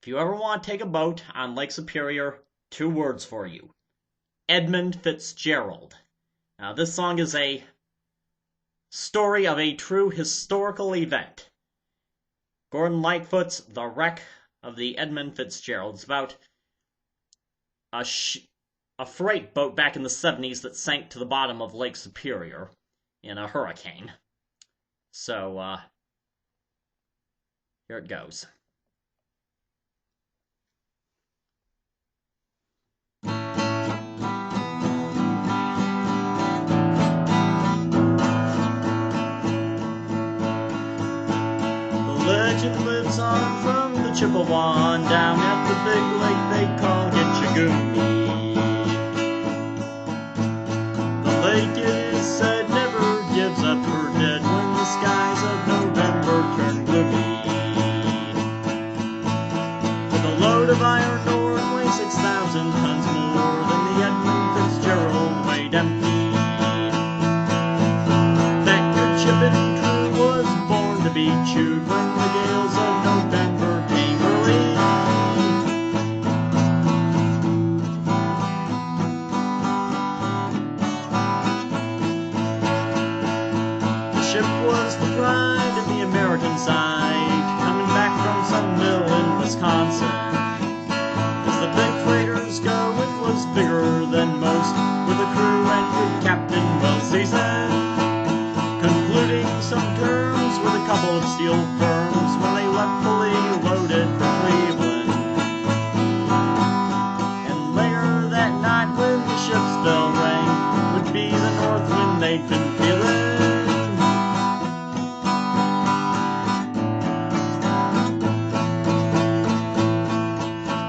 If you ever want to take a boat on Lake Superior, 2 words for you. Edmund Fitzgerald. Now, this song is a story of a true historical event. Gordon Lightfoot's The Wreck of the Edmund Fitzgerald. It's about a freight boat back in the 70s that sank to the bottom of Lake Superior in a hurricane. So, here it goes. Legend lives on from the Chippewa down at the big lake they call Gitchagumi. The lake, it is said, never gives up her dead when the skies of November turn gloomy. With a load of iron ore it weighs 6,000 tons more than the Edmund Fitzgerald weighed empty. That good ship and crew was born to be chewed when the gales of November came early. The ship was the pride of the American side, coming back from some mill in Wisconsin. As the big freighters go, it was bigger than most, with a crew and good captain well seasoned, concluding some terms with a couple of steel firms when they left fully loaded for Cleveland. And later that night when the ship's bell rang, would be the north wind they'd been feeling.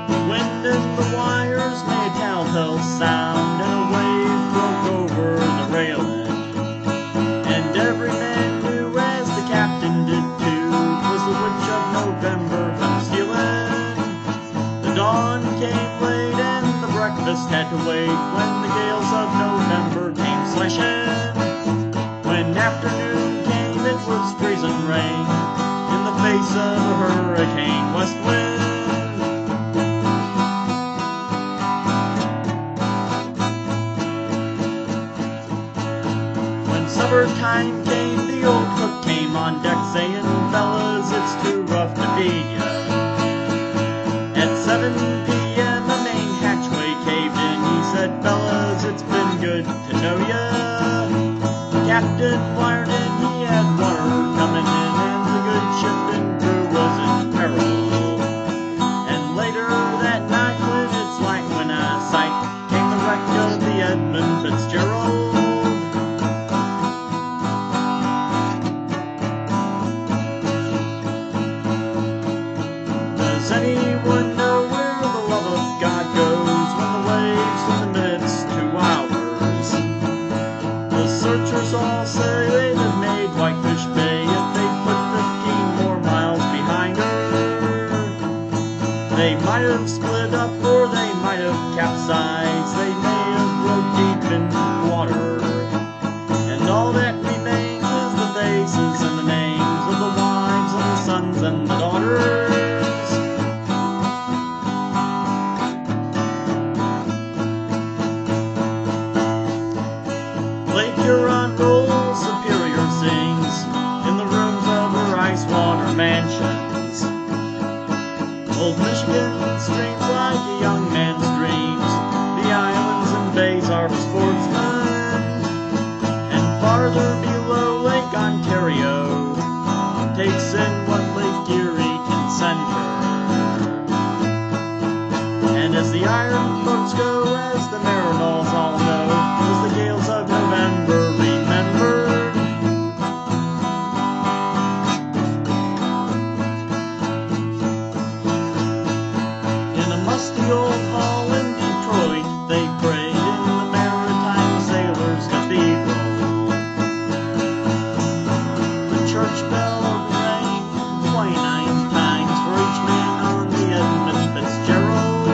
The wind and the wires made a telltale sound, and a wave broke over the railing. And every man knew, as the captain did too, 'twas the witch of November come stealing. The dawn came late and the breakfast had to wait when the gales of November came slashing. When afternoon came it was freezing rain in the face of a hurricane west wind. When supper time came, the old cook came on deck saying, "Fellas, it's too rough to feed ya." At 7 p.m. the main hatchway caved in. He said, "Fellas, it's been good to know ya." The captain wired in, he had water coming in, and the good ship and crew was in peril. And later that night, when its light went out of sight, came the wreck of the Edmund Fitzgerald. Does anyone know where the love of God goes when the waves in the minutes to hours? The searchers all say they'd have made Whitefish Bay if they put 15 more miles behind her. They might have split up or they might have capsized. They may have rode deep into water. And all that remains is the faces and the names of the wives and the sons and the daughters. Lake Huron rolls, Superior sings in the rooms of her ice-water mansions. Old Michigan streams like a young man's dreams. The islands and bays are for sportsmen. And farther below, Lake Ontario takes in what Lake Erie can send her. And as the iron boats go, as the Marinols all know, as the gales of November remembered. In a musty old hall in Detroit, they prayed in the Maritime Sailors' Cathedral. The church bell rang 29 times for each man on the Edmund Fitzgerald.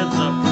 That's a